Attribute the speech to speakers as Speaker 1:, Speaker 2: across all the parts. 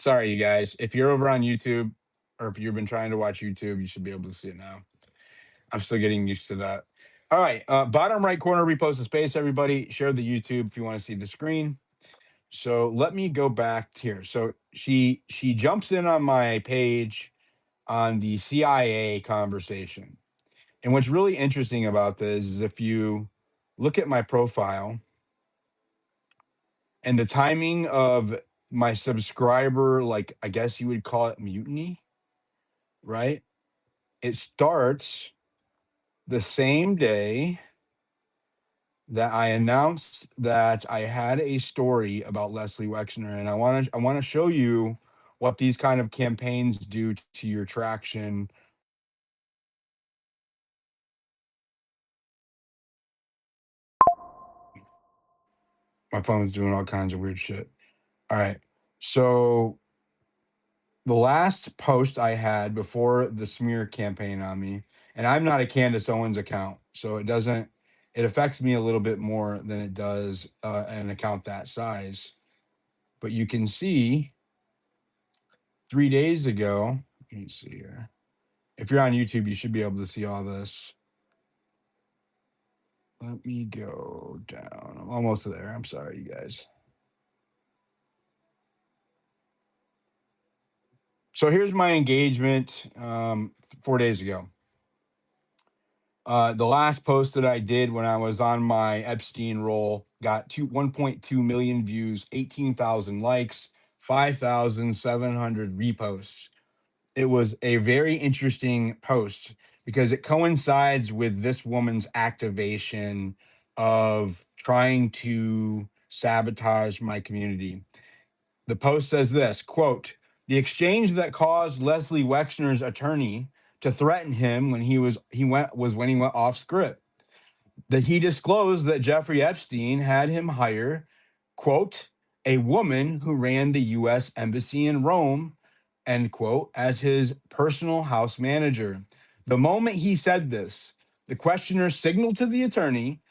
Speaker 1: Sorry, you guys. If you're over on YouTube or if you've been trying to watch YouTube, you should be able to see it now. I'm still getting used to that. All right. Bottom right corner, repost the space, everybody. Share the YouTube if you want to see the screen. So let me go back here. So she jumps in on my page on the CIA conversation. And what's really interesting about this is if you look at my profile and the timing of my subscriber, like I guess you would call it mutiny, right? It starts the same day that I announced that I had a story about Leslie Wexner, and I want to show you what these kind of campaigns do to your traction. My phone's doing all kinds of weird shit. All right. So the last post I had before the smear campaign on me, and I'm not a Candace Owens account, so it affects me a little bit more than it does an account that size. But you can see 3 days ago, let me see here. If you're on YouTube, you should be able to see all this. Let me go down. I'm almost there. I'm sorry, you guys. So here's my engagement 4 days ago. The last post that I did when I was on my Epstein roll got 1.2 million views, 18,000 likes, 5,700 reposts. It was a very interesting post because it coincides with this woman's activation of trying to sabotage my community. The post says this quote, the exchange that caused Leslie Wexner's attorney to threaten him when he went off script. That he disclosed that Jeffrey Epstein had him hire, quote, a woman who ran the US embassy in Rome, end quote, as his personal house manager. The moment he said this, the questioner signaled to the attorney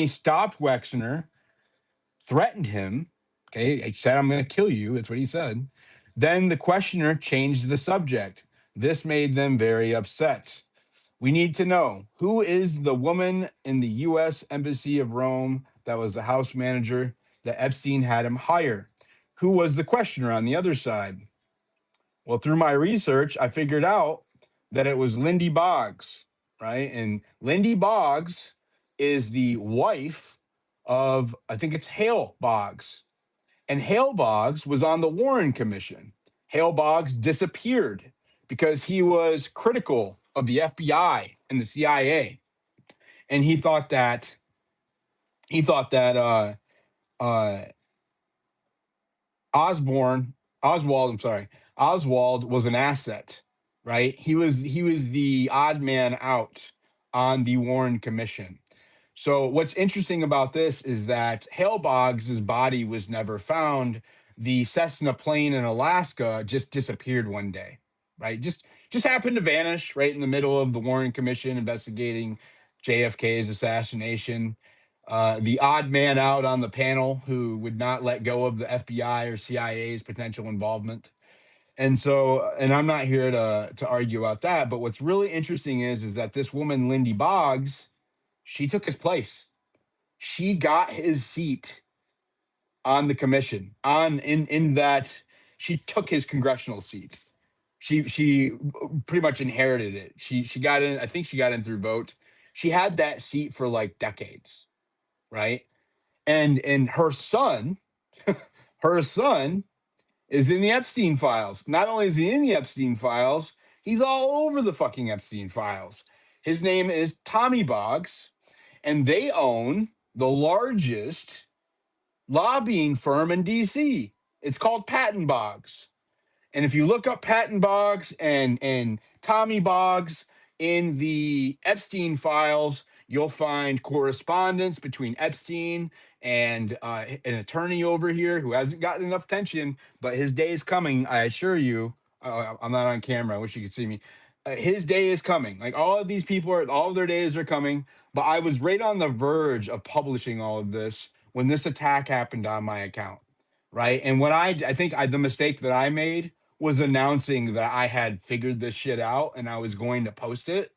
Speaker 1: stopped Wexner, threatened him. Okay, he said, I'm going to kill you. That's what he said. Then the questioner changed the subject. This made them very upset. We need to know who is the woman in the US Embassy of Rome that was the house manager that Epstein had him hire? Who was the questioner on the other side? Well, through my research, I figured out that it was Lindy Boggs, right? And Lindy Boggs is the wife of, I think it's Hale Boggs. And Hale Boggs was on the Warren Commission. Hale Boggs disappeared because he was critical of the FBI and the CIA. And he thought that uh, Osborne, Oswald, I'm sorry, Oswald was an asset, right? He was the odd man out on the Warren Commission. So what's interesting about this is that Hale Boggs' body was never found. The Cessna plane in Alaska just disappeared one day, right? Just happened to vanish right in the middle of the Warren Commission investigating JFK's assassination. The odd man out on the panel who would not let go of the FBI or CIA's potential involvement. And I'm not here to argue about that, but what's really interesting is that this woman, Lindy Boggs, she took his place. She got his seat on the commission. In that she took his congressional seat. She pretty much inherited it. She got in. I think she got in through vote. She had that seat for like decades, right? And her son is in the Epstein files. Not only is he in the Epstein files, he's all over the fucking Epstein files. His name is Tommy Boggs, and they own the largest lobbying firm in DC. It's called Patton Boggs. And if you look up Patton Boggs and Tommy Boggs in the Epstein files, you'll find correspondence between Epstein and an attorney over here who hasn't gotten enough attention, but his day is coming. I assure you. I'm not on camera. I wish you could see me. His day is coming. Like all of these people all of their days are coming. But I was right on the verge of publishing all of this when this attack happened on my account. right? And what I think the mistake that I made was announcing that I had figured this shit out and I was going to post it,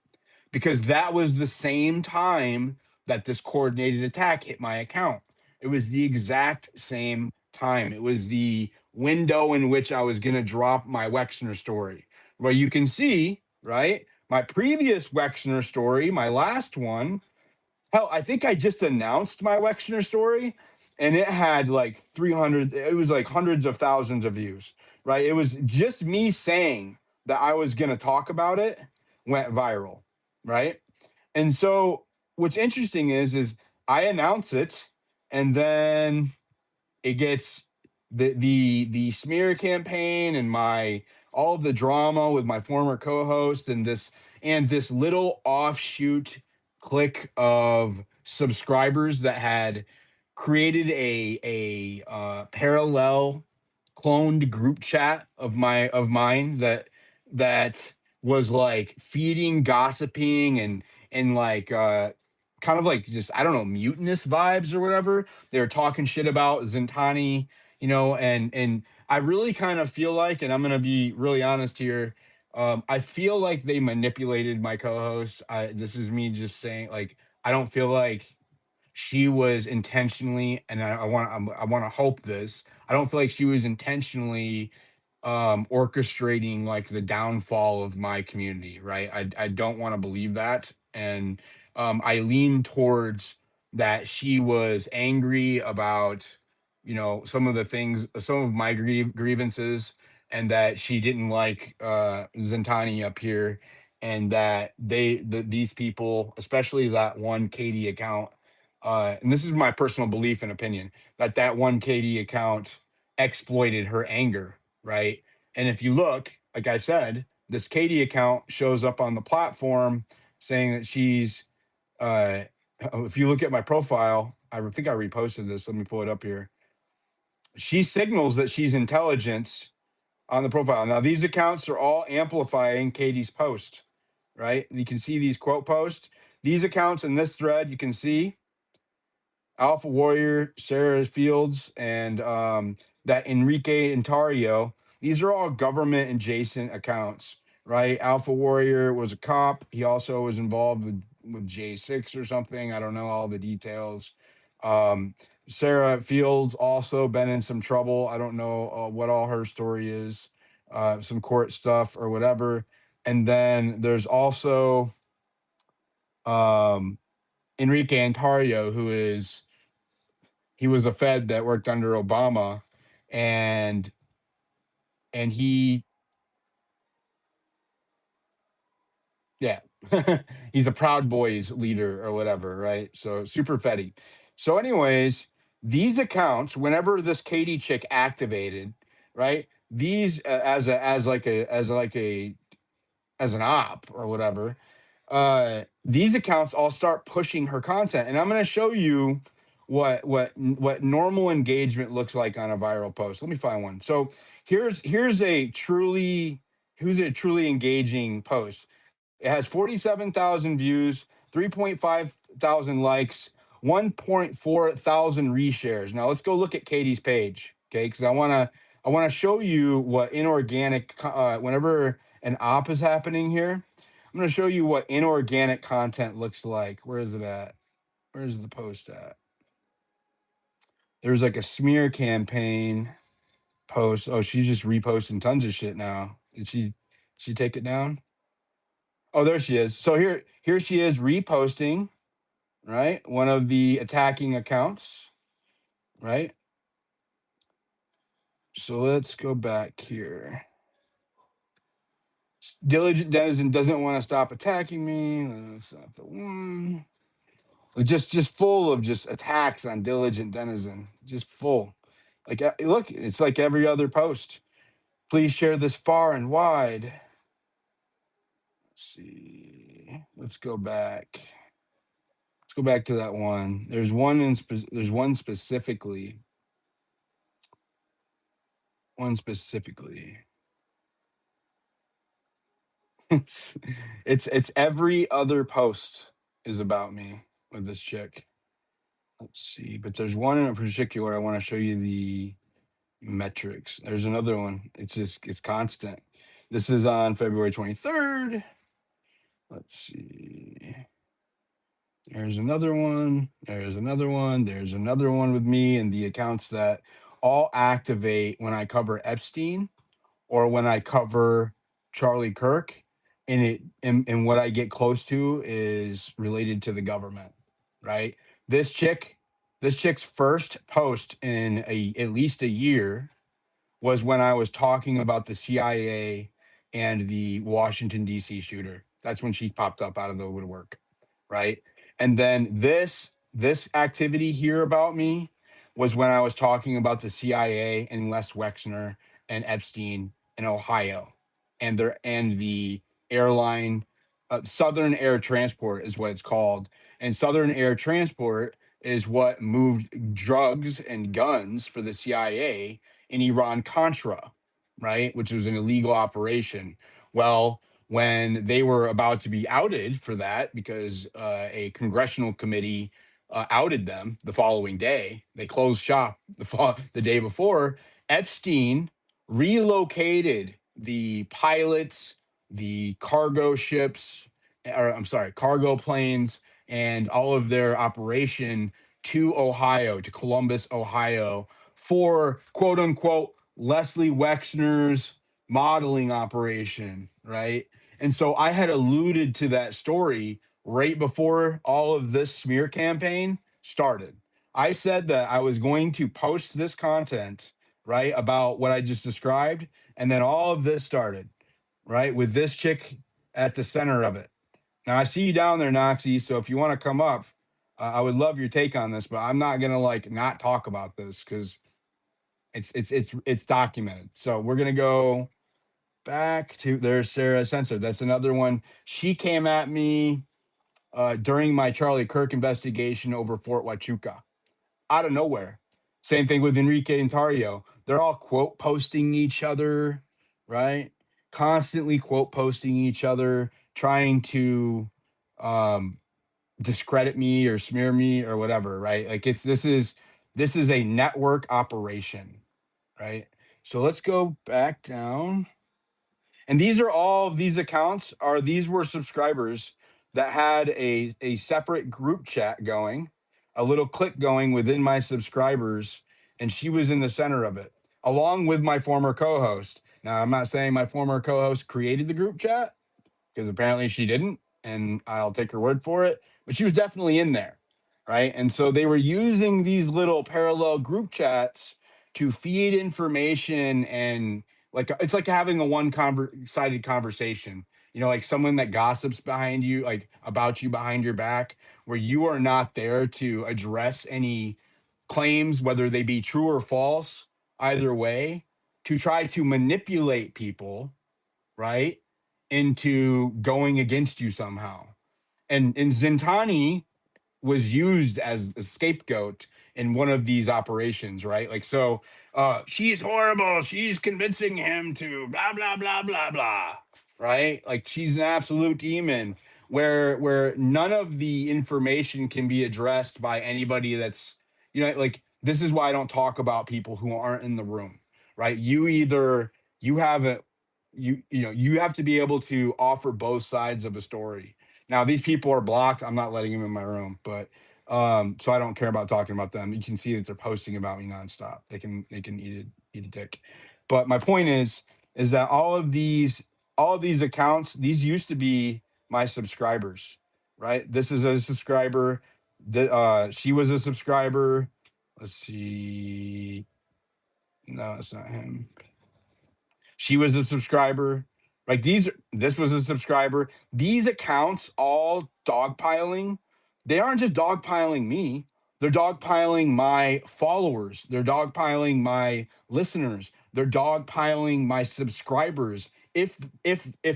Speaker 1: because that was the same time that this coordinated attack hit my account. It was the exact same time. It was the window in which I was going to drop my Wexner story. Well, you can see, right? My previous Wexner story, my last one, hell, I think I just announced my Wexner story and it had like 300, it was like hundreds of thousands of views, right? It was just me saying that I was going to talk about it went viral, right? And so what's interesting is I announce it and then it gets the smear campaign and my all of the drama with my former co-host and this little offshoot clique of subscribers that had created a parallel cloned group chat of mine that was like feeding gossiping and like kind of like just I don't know mutinous vibes or whatever. They were talking shit about Zintani, and I really kind of feel like, and I'm gonna be really honest here, I feel like they manipulated my co-host. This is me just saying, like, I don't feel like she was intentionally, and I want to hope this. I don't feel like she was intentionally orchestrating like the downfall of my community, right? I don't want to believe that. And I lean towards that she was angry about, some of the things, some of my grievances, and that she didn't like Zentani up here, and that these people, especially that one Katie account, and this is my personal belief and opinion, that one Katie account exploited her anger, right? And if you look, like I said, this Katie account shows up on the platform saying that she's uh if you look at my profile, I think I reposted this. Let me pull it up here. She signals that she's intelligence on the profile. Now these accounts are all amplifying Katie's post, right? You can see these quote posts. These accounts in this thread, you can see Alpha Warrior, Sarah Fields, and that Enrique Intario. These are all government adjacent accounts, right? Alpha Warrior was a cop. He also was involved with J6 or something. I don't know all the details. Um, Sarah Fields also been in some trouble. I don't know what all her story is, some court stuff or whatever. And then there's also um, Enrique Antario, he was a Fed that worked under Obama, and he, yeah, he's a Proud Boys leader or whatever, right? So super Feddy. So, anyways, these accounts, whenever this Katie chick activated, right? These as an op or whatever, these accounts all start pushing her content, and I'm going to show you what normal engagement looks like on a viral post. Let me find one. So here's who's a truly engaging post. It has 47,000 views, 3.5 thousand likes, 1.4 thousand reshares. Now let's go look at Katie's page, okay? Because I want to show you what inorganic. Whenever an op is happening here, I'm going to show you what inorganic content looks like. Where is it at? Where's the post at? There's like a smear campaign post. Oh, she's just reposting tons of shit now. Did she take it down? Oh, there she is. So here she is reposting, right? One of the attacking accounts, right? So let's go back here. Diligent Denizen doesn't want to stop attacking me. That's not the one. Just full of just attacks on Diligent Denizen. Just full. Like look, it's like every other post. Please share this far and wide. Let's see. Let's go back. Let's go back to that one. There's one specifically. One specifically. It's every other post is about me with this chick. Let's see, but there's one in particular I want to show you metrics. There's another one. It's constant. This is on February 23rd. Let's see. There's another one. There's another one. There's another one with me and the accounts that all activate when I cover Epstein or when I cover Charlie Kirk. And what I get close to is related to the government, right? This chick, this chick's first post in at least a year was when I was talking about the CIA and the Washington D.C. shooter. That's when she popped up out of the woodwork, right? And then this activity here about me was when I was talking about the CIA and Les Wexner and Epstein in Ohio, and the airline, Southern Air Transport is what it's called, and Southern Air Transport is what moved drugs and guns for the CIA in Iran Contra, right? Which was an illegal operation. Well, when they were about to be outed for that because a congressional committee outed them the following day, they closed shop the day before. Epstein relocated the pilots, the cargo ships, or I'm sorry, cargo planes, and all of their operation to Ohio, to Columbus, Ohio, for quote unquote Leslie Wexner's modeling operation, right? And so I had alluded to that story right before all of this smear campaign started. I said that I was going to post this content, right, about what I just described. And then all of this started, right, with this chick at the center of it. Now, I see you down there, Noxie. So if you want to come up, I would love your take on this, but I'm not going to like not talk about this because it's documented. So we're going to go back to there's Sarah Sensor. That's another one. She came at me during my Charlie Kirk investigation over Fort Huachuca out of nowhere. Same thing with Enrique and Tario. They're all quote posting each other, right? Constantly quote posting each other, trying to um, discredit me or smear me or whatever, right? Like this is a network operation, right? So let's go back down. And these are all of these accounts are these were subscribers that had a separate group chat going, a little click going within my subscribers, and she was in the center of it, along with my former co-host. Now, I'm not saying my former co-host created the group chat because apparently she didn't, and I'll take her word for it, but she was definitely in there, right? And so they were using these little parallel group chats to feed information, and like it's like having a sided conversation, like someone that gossips behind you, like about you behind your back, where you are not there to address any claims, whether they be true or false, either way, to try to manipulate people, right, into going against you somehow. And Zintani was used as a scapegoat in one of these operations, right? Like, so she's horrible. She's convincing him to blah blah blah blah blah, right? Like she's an absolute demon. Where none of the information can be addressed by anybody that's like this is why I don't talk about people who aren't in the room, right? You have a you have to be able to offer both sides of a story. Now these people are blocked. I'm not letting them in my room, but so I don't care about talking about them. You can see that they're posting about me nonstop. They can eat a dick. But my point is that all of these accounts, these used to be my subscribers, right? This is a subscriber. She was a subscriber. Let's see. No, it's not him. She was a subscriber. Like this was a subscriber. These accounts all dogpiling. They aren't just dogpiling me. They're dogpiling my followers. They're dogpiling my listeners. They're dogpiling my subscribers. If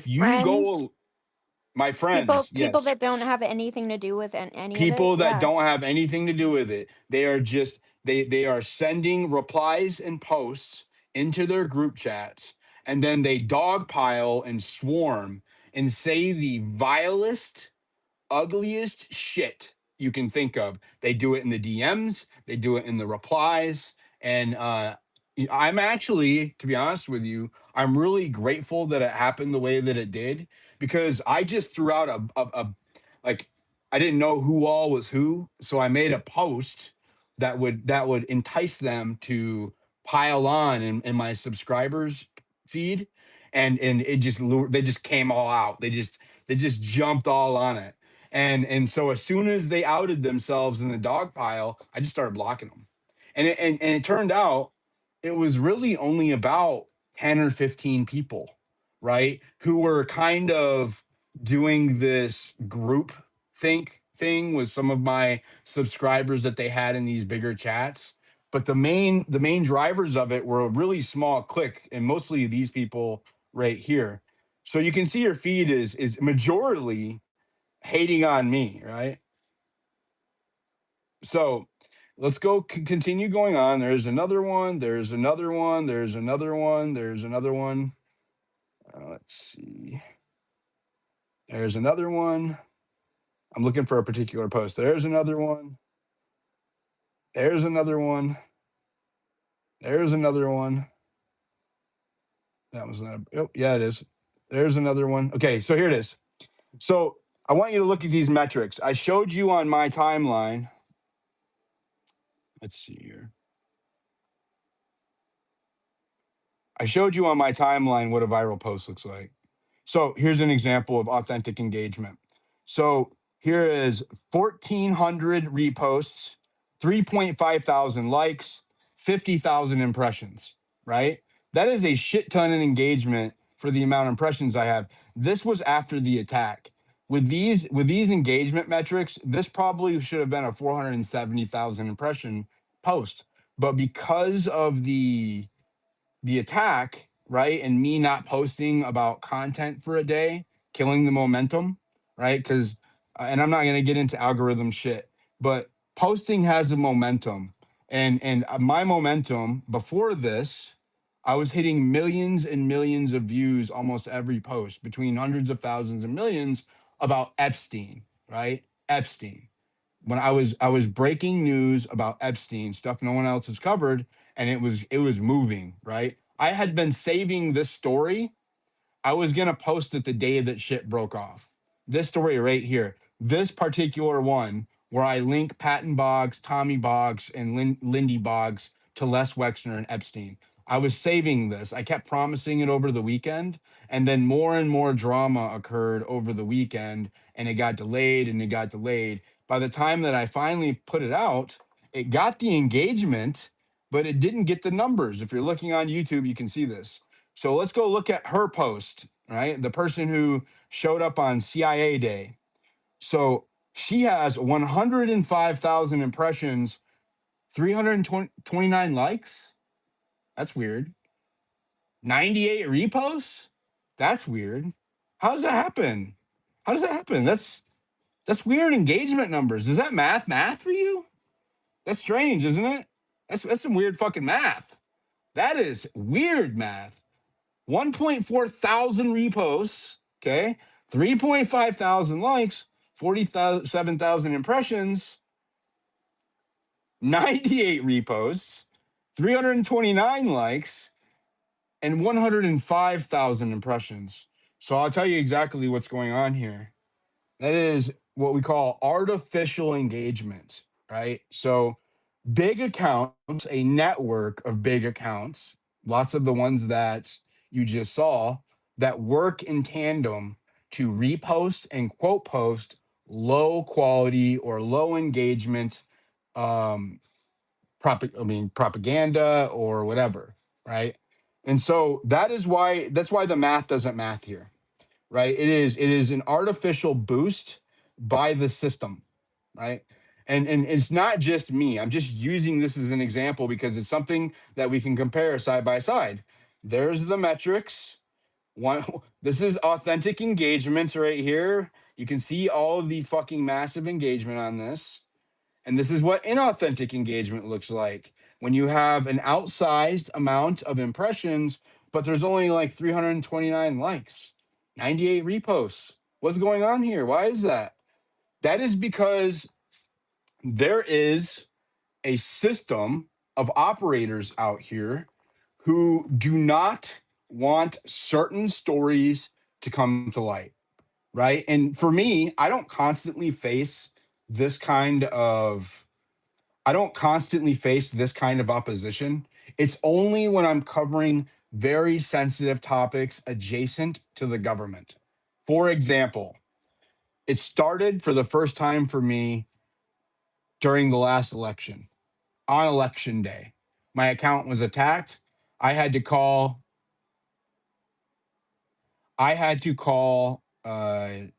Speaker 1: you
Speaker 2: Friends,
Speaker 1: go, my
Speaker 2: people
Speaker 1: friends,
Speaker 2: people
Speaker 1: yes,
Speaker 2: that don't have anything to do with any of it.
Speaker 1: people that
Speaker 2: Yeah.
Speaker 1: don't have anything to do with it, they are just they are sending replies and posts into their group chats, and then they dogpile and swarm and say the vilest, ugliest shit you can think of. They do it in the DMs, they do it in the replies, and I'm actually, to be honest with you, I'm really grateful that it happened the way that it did, because I just threw out like, I didn't know who all was who, so I made a post that would entice them to pile on in my subscribers feed, and they just came all out. They just jumped all on it, and so as soon as they outed themselves in the dog pile, I just started blocking them, and it turned out it was really only about 10 or 15 people, right? Who were kind of doing this group think thing with some of my subscribers that they had in these bigger chats. But the main drivers of it were a really small clique, and mostly these people right here. So you can see your feed is majorly hating on me, right? So let's go continue going on. There's another one. There's another one. There's another one. There's another one. Let's see. There's another one. I'm looking for a particular post. There's another one. There's another one. There's another one. That was not. Oh, yeah, it is. There's another one. Okay, so here it is. So I want you to look at these metrics. I showed you on my timeline. Let's see here. I showed you on my timeline what a viral post looks like. So here's an example of authentic engagement. So here is 1,400 reposts, 3.5 thousand likes, 50,000 impressions, right? That is a shit ton of engagement for the amount of impressions I have. This was after the attack. With these engagement metrics, this probably should have been a 470,000 impression post. But because of the attack, right? And me not posting about content for a day, killing the momentum, right? Because, and I'm not going to get into algorithm shit, but posting has a momentum. And my momentum before this, I was hitting millions and millions of views almost every post, between hundreds of thousands and millions, about Epstein, right? Epstein, when I was breaking news about Epstein, stuff no one else has covered, and it was moving, right? I had been saving this story. I was gonna post it the day that shit broke off. This story right here, this particular one, where I link Patton Boggs, Tommy Boggs, and Lindy Boggs to Les Wexner and Epstein. I was saving this. I kept promising it over the weekend, and then more and more drama occurred over the weekend, and it got delayed and it got delayed. By the time that I finally put it out, it got the engagement, but it didn't get the numbers. If you're looking on YouTube, you can see this. So let's go look at her post, right? The person who showed up on CIA Day. So she has 105,000 impressions, 329 likes. That's weird. 98 reposts. That's weird. How does that happen? How does that happen? That's weird engagement numbers. Is that math for you? That's strange, isn't it? That's some weird fucking math. That is weird math. 1.4 thousand reposts, okay? 3.5 thousand likes, 47,000 impressions, 98 reposts, 329 likes, and 105,000 impressions. So I'll tell you exactly what's going on here. That is what we call artificial engagement, right? So big accounts, a network of big accounts, lots of the ones that you just saw, that work in tandem to repost and quote post low quality or low engagement um propaganda or whatever, right? And so that's why the math doesn't math here, right? It is an artificial boost by the system, right? And it's not just me. I'm just using this as an example because it's something that we can compare side by side. There's the metrics. One, this is authentic engagement right here. You can see all of the fucking massive engagement on this. And this is what inauthentic engagement looks like when you have an outsized amount of impressions, but there's only like 329 likes, 98 reposts. What's going on here? Why is that? That is because there is a system of operators out here who do not want certain stories to come to light, right? And for me, this kind of I don't constantly face this kind of opposition. It's only when I'm covering very sensitive topics adjacent to the government. For example, it started for the first time for me during the last election. On election day, my account was attacked. I had to call I had to call I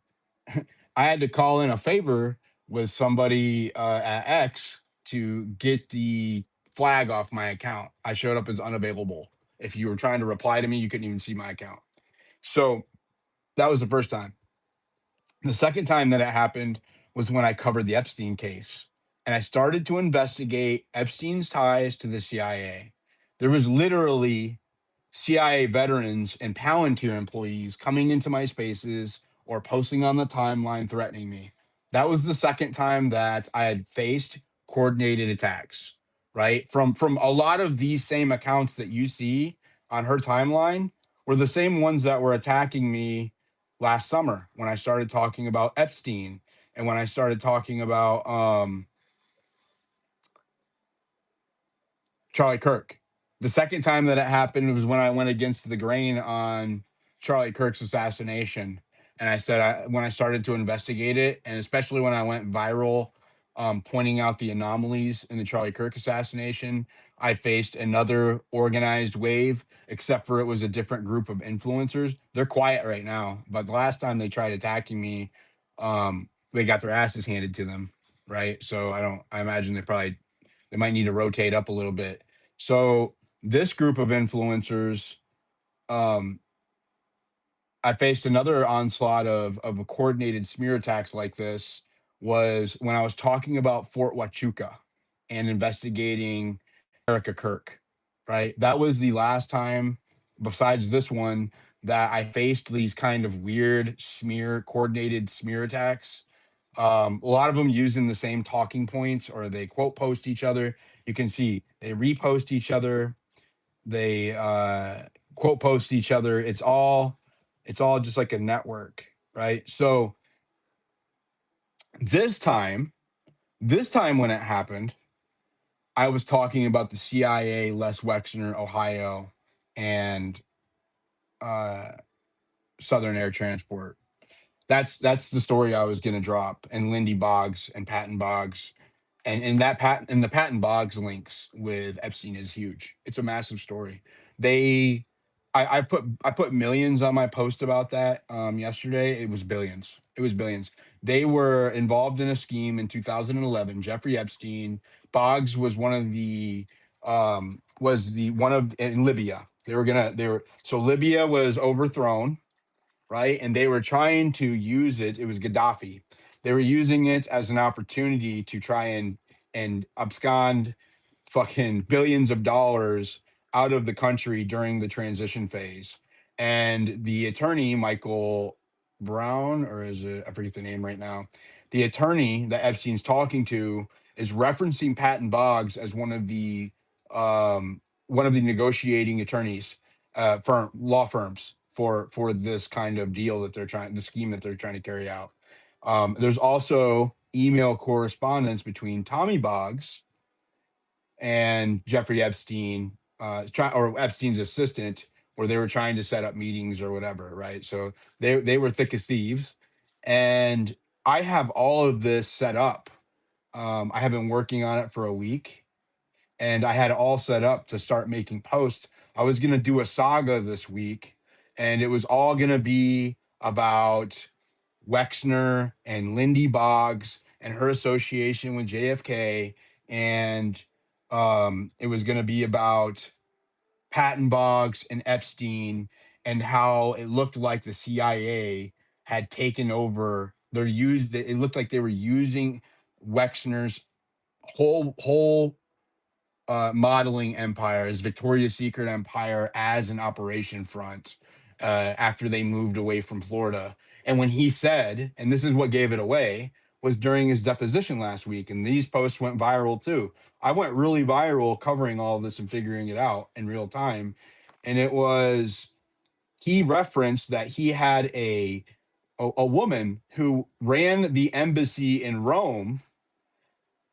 Speaker 1: had to call in a favor with somebody at X to get the flag off my account. I showed up as unavailable. If you were trying to reply to me, you couldn't even see my account. So that was the first time. The second time that it happened was when I covered the Epstein case and I started to investigate Epstein's ties to the CIA. There was literally CIA veterans and Palantir employees coming into my spaces or posting on the timeline threatening me. That was the second time that I had faced coordinated attacks, right? From a lot of these same accounts that you see on her timeline were the same ones that were attacking me last summer when I started talking about Epstein and when I started talking about Charlie Kirk. The second time that it happened was when I went against the grain on Charlie Kirk's assassination. And when I started to investigate it, and especially when I went viral, pointing out the anomalies in the Charlie Kirk assassination, I faced another organized wave, except for it was a different group of influencers. They're quiet right now, but the last time they tried attacking me, they got their asses handed to them. Right. So I imagine they might need to rotate up a little bit. So this group of influencers, um, I faced another onslaught of a coordinated smear attacks like this was when I was talking about Fort Huachuca and investigating Erica Kirk, right? That was the last time, besides this one, that I faced these kind of weird coordinated smear attacks. A lot of them using the same talking points or they quote post each other. You can see they repost each other, they quote post each other. It's all just like a network, right? So this time, this time when it happened, I was talking about the CIA, Les Wexner, Ohio, and uh, Southern Air Transport. That's the story I was going to drop, and Lindy Boggs and Patton Boggs, and the Patton Boggs links with Epstein is huge. It's a massive story. They, I put millions on my post about that yesterday. It was billions. It was billions. They were involved in a scheme in 2011. Jeffrey Epstein. Boggs was one of the was the one of in Libya. They were so Libya was overthrown, right? And they were trying to use it. It was Gaddafi. They were using it as an opportunity to try and abscond fucking billions of dollars out of the country during the transition phase. And the attorney, Michael Brown, or is it, I forget the name right now, the attorney that Epstein's talking to is referencing Patton Boggs as one of the negotiating attorneys, law firms for this kind of deal that the scheme that they're trying to carry out. There's also email correspondence between Tommy Boggs and Jeffrey Epstein, or Epstein's assistant, where they were trying to set up meetings or whatever, right? So they were thick as thieves, and I have all of this set up. I have been working on it for a week, and I had it all set up to start making posts. I was gonna do a saga this week, and it was all gonna be about Wexner and Lindy Boggs and her association with JFK, and it was going to be about Patton Boggs and Epstein and how it looked like the CIA had taken over. It looked like they were using Wexner's whole modeling empire, his Victoria's Secret empire, as an operation front after they moved away from Florida. And when he said, and this is what gave it away, was during his deposition last week, and these posts went viral too. I went really viral covering all of this and figuring it out in real time. And it was, he referenced that he had a woman who ran the embassy in Rome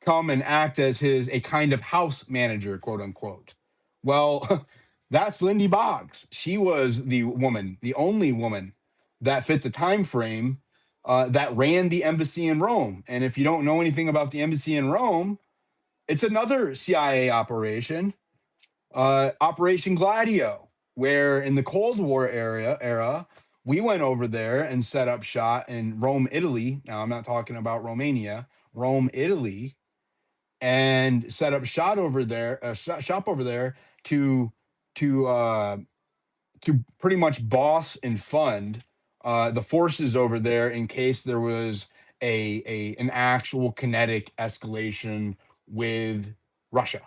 Speaker 1: come and act as a kind of house manager, quote unquote. Well, that's Lindy Boggs. She was the woman, the only woman that fit the time frame that ran the embassy in Rome. And if you don't know anything about the embassy in Rome, it's another CIA operation, Operation Gladio, where in the Cold War era, we went over there and set up shop in Rome, Italy. Now, I'm not talking about Romania, Rome, Italy, and set up shop over there, shop over there to to uh, to pretty much boss and fund the forces over there in case there was an actual kinetic escalation with Russia,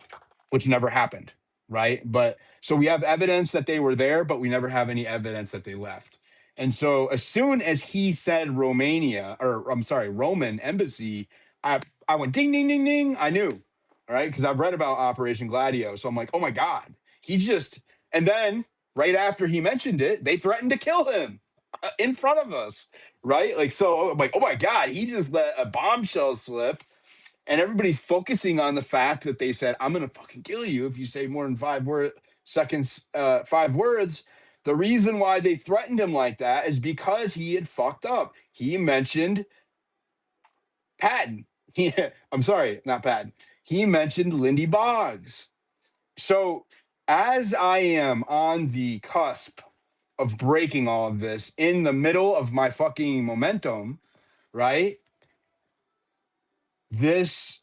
Speaker 1: which never happened, right? But so we have evidence that they were there, but we never have any evidence that they left. And so as soon as he said Romania, or I'm sorry, Roman embassy, I went ding ding ding ding. I knew, all right, because I've read about Operation Gladio. So I'm like, oh my God, he just, and then right after he mentioned it, they threatened to kill him in front of us, right? Like, so I'm like, oh my God, he just let a bombshell slip. And everybody's focusing on the fact that they said, I'm going to fucking kill you if you say more than 5 words. The reason why they threatened him like that is because he had fucked up. He mentioned Patton. I'm sorry, not Patton. He mentioned Lindy Boggs. So as I am on the cusp of breaking all of this in the middle of my fucking momentum, right? This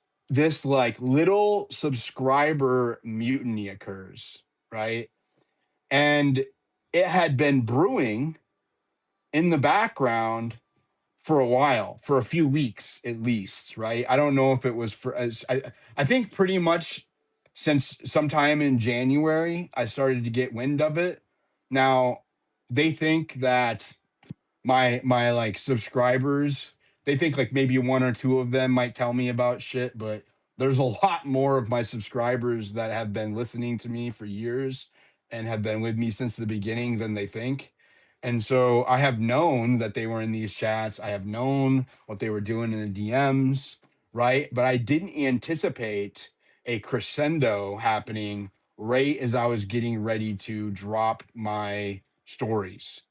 Speaker 1: like little subscriber mutiny occurs, right? And it had been brewing in the background for a while, for a few weeks at least, right? I don't know if it was for I think pretty much since sometime in January I started to get wind of it. Now, they think that my like subscribers, they think like maybe one or two of them might tell me about shit, but there's a lot more of my subscribers that have been listening to me for years and have been with me since the beginning than they think. And so I have known that they were in these chats. I have known what they were doing in the DMs, right? But I didn't anticipate a crescendo happening right as I was getting ready to drop my stories,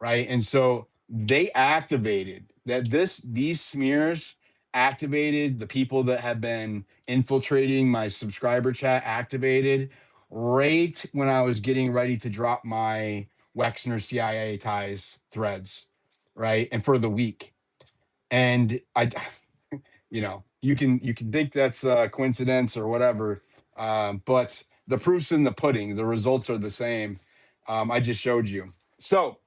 Speaker 1: right? And so they activated that, these smears activated the people that have been infiltrating my subscriber chat, activated right when I was getting ready to drop my Wexner CIA ties threads, right? And for the week. And I you can think that's a coincidence or whatever, but the proof's in the pudding. The results are the same. I just showed you. So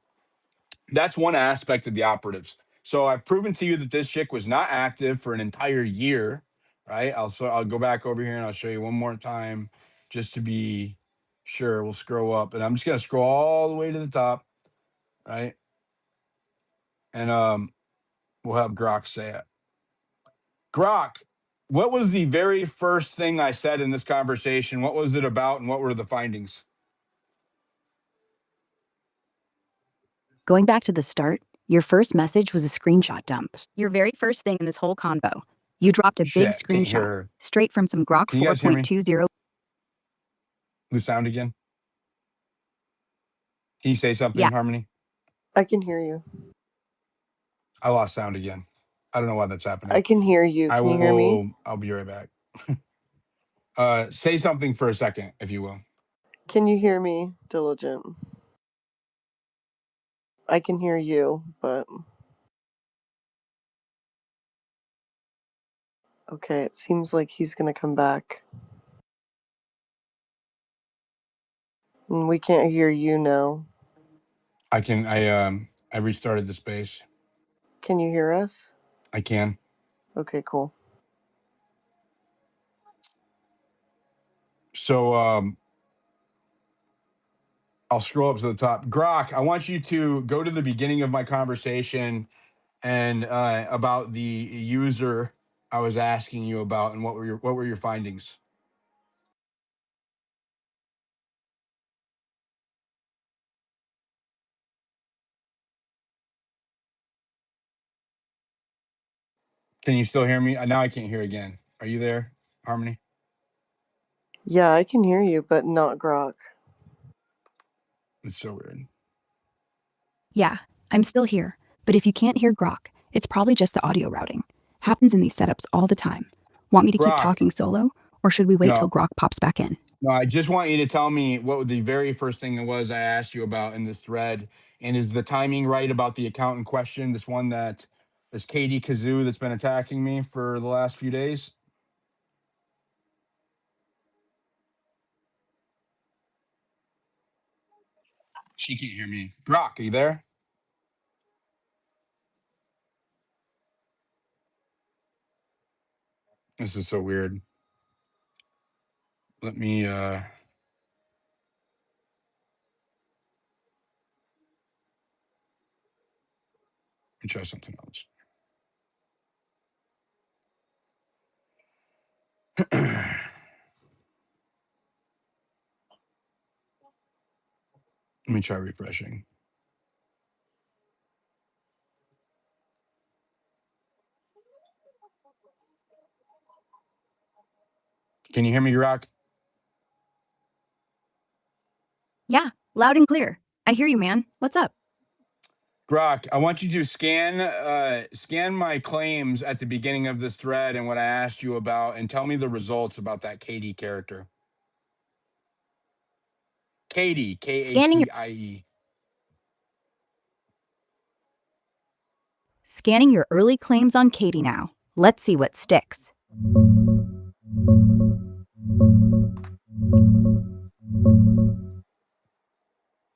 Speaker 1: that's one aspect of the operatives. So I've proven to you that this chick was not active for an entire year, right? I'll go back over here and I'll show you one more time just to be sure. We'll scroll up, and I'm just gonna scroll all the way to the top, right? And we'll have Grok say it. Grok, what was the very first thing I said in this conversation? What was it about, and what were the findings?
Speaker 3: Going back to the start, your first message was a screenshot dump. Your very first thing in this whole convo. You dropped a big screenshot straight from some Grok 4.20.
Speaker 1: Lose sound again. Can you say something,
Speaker 3: Yeah.
Speaker 1: Harmony?
Speaker 4: I can hear you.
Speaker 1: I lost sound again. I don't know why that's happening.
Speaker 4: I can hear you. Can you hear me?
Speaker 1: I'll be right back. Say something for a second, if you will.
Speaker 4: Can you hear me, Diligent? I can hear you, but... Okay, it seems like he's gonna come back. And we can't hear you now.
Speaker 1: I restarted the space.
Speaker 4: Can you hear us?
Speaker 1: I can.
Speaker 4: Okay, cool.
Speaker 1: So I'll scroll up to the top. Grok, I want you to go to the beginning of my conversation and about the user I was asking you about, and what were your findings? Can you still hear me? Now I can't hear again. Are you there, Harmony?
Speaker 4: Yeah, I can hear you, but not Grok.
Speaker 1: It's so weird.
Speaker 3: Yeah, I'm still here. But if you can't hear Grok, it's probably just the audio routing. Happens in these setups all the time. Want me to keep
Speaker 1: Grok.
Speaker 3: talking solo? Or should we wait till
Speaker 1: No.
Speaker 3: Grok pops back in?
Speaker 1: No, I just want you to tell me what the very first thing was I asked you about in this thread. And is the timing right about the account in question, this one that is Katie Kazoo that's been attacking me for the last few days? She can't hear me. Grok, are you there? This is so weird. Let me try something else. Let me try refreshing. Can you hear me, Grok?
Speaker 3: Yeah, loud and clear. I hear you, man. What's up?
Speaker 1: Grok, I want you to scan my claims at the beginning of this thread and what I asked you about, and tell me the results about that Katie character. Katie, Katie.
Speaker 3: Scanning your early claims on Katie now. Let's see what sticks.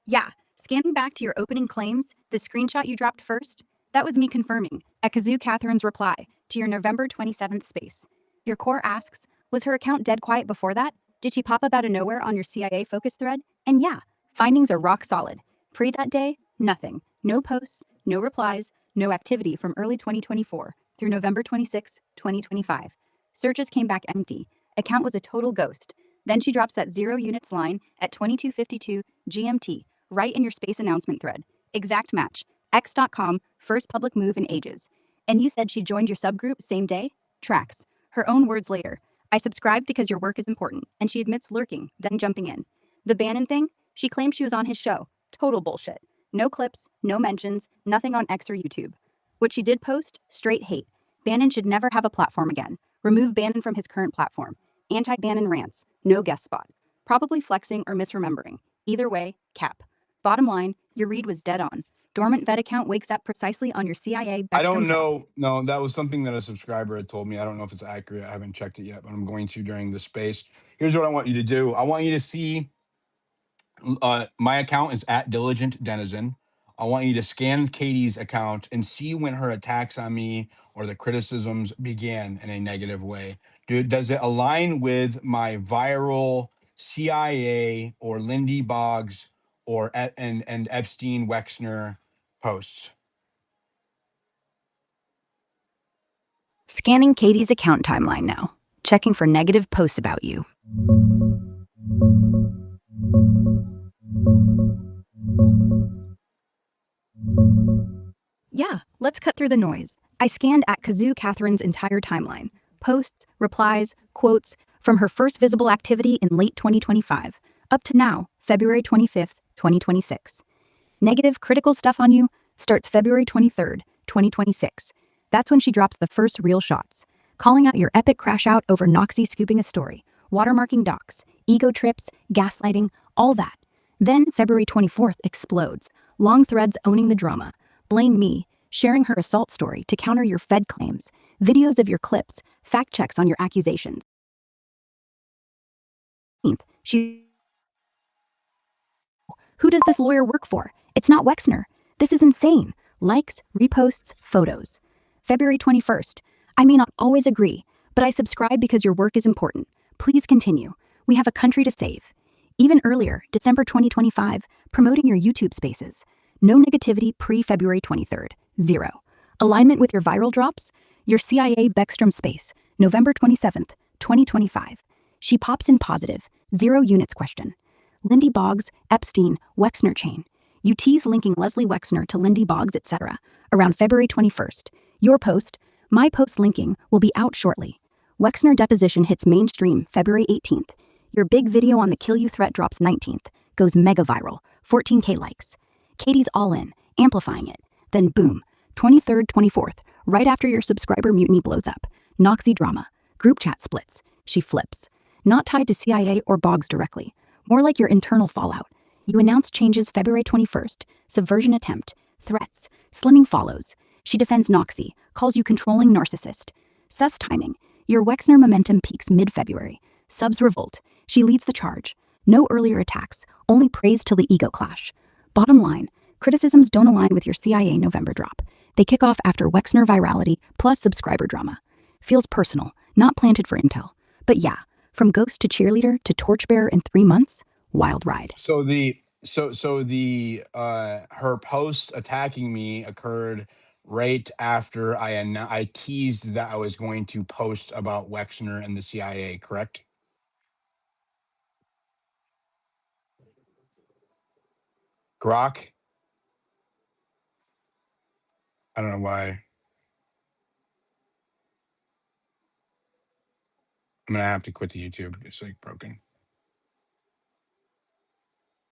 Speaker 3: Yeah, scanning back to your opening claims, the screenshot you dropped first, that was me confirming, at Kazoo Catherine's reply to your November 27th space. Your core asks, was her account dead quiet before that? Did she pop up out of nowhere on your CIA focus thread? And yeah, findings are rock solid. Pre that day, nothing. No posts, no replies, no activity from early 2024 through November 26, 2025. Searches came back empty. Account was a total ghost. Then she drops that 0 units line at 22:52 GMT, right in your space announcement thread. Exact match. X.com, first public move in ages. And you said she joined your subgroup same day? Tracks. Her own words later. I subscribed because your work is important, and she admits lurking, then jumping in. The Bannon thing? She claimed she was on his show. Total bullshit. No clips, no mentions, nothing on X or YouTube. What she did post? Straight hate. Bannon should never have a platform again. Remove Bannon from his current platform. Anti-Bannon rants. No guest spot. Probably flexing or misremembering. Either way, cap. Bottom line, your read was dead on. Dormant vet account wakes up precisely on your CIA
Speaker 1: I
Speaker 3: Beckstrom
Speaker 1: don't
Speaker 3: drop.
Speaker 1: know. No, that was something that a subscriber had told me. I don't know if it's accurate. I haven't checked it yet, but I'm going to during this space. Here's what I want you to do. I want you to see my account is at Diligent Denizen. I want you to scan Katie's account and see when her attacks on me or the criticisms began in a negative way. Does it align with my viral CIA or Lindy Boggs or and Epstein Wexner posts?
Speaker 3: Scanning Katie's account timeline now. Checking for negative posts about you. Yeah, let's cut through the noise. I scanned at Kazoo Catherine's entire timeline. Posts, replies, quotes, from her first visible activity in late 2025, up to now, February 25th, 2026. Negative critical stuff on you starts February 23rd, 2026. That's when she drops the first real shots, calling out your epic crash out over Noxie scooping a story, watermarking docs, ego trips, gaslighting, all that. Then February 24th explodes, long threads owning the drama. Blame me, sharing her assault story to counter your Fed claims, videos of your clips, fact checks on your accusations. She Who does this lawyer work for? It's not Wexner. This is insane. Likes, reposts, photos. February 21st. I may not always agree, but I subscribe because your work is important. Please continue. We have a country to save. Even earlier, December 2025, promoting your YouTube spaces. No negativity pre-February 23rd. 0. Alignment with your viral drops? Your CIA Beckstrom space, November 27th, 2025. She pops in positive, 0 units question. Lindy Boggs, Epstein, Wexner chain. You tease linking Leslie Wexner to Lindy Boggs, etc. around February 21st. Your post, my post linking, will be out shortly. Wexner deposition hits mainstream February 18th. Your big video on the kill you threat drops 19th. Goes mega viral, 14K likes. Katie's all in, amplifying it. Then boom, 23rd, 24th, right after your subscriber mutiny blows up. Noxy drama. Group chat splits. She flips. Not tied to CIA or Boggs directly. More like your internal fallout. You announce changes February 21st. Subversion attempt. Threats. Slimming follows. She defends Noxy. Calls you controlling narcissist. Sus timing. Your Wexner momentum peaks mid-February. Subs revolt. She leads the charge. No earlier attacks. Only praise till the ego clash. Bottom line. Criticisms don't align with your CIA November drop. They kick off after Wexner virality plus subscriber drama. Feels personal, not planted for intel. But yeah, from ghost to cheerleader to torchbearer in 3 months, wild ride.
Speaker 1: So the her post attacking me occurred right after I teased that I was going to post about Wexner and the CIA, correct? Grok? I don't know why. I'm gonna have to quit the YouTube. It's like broken.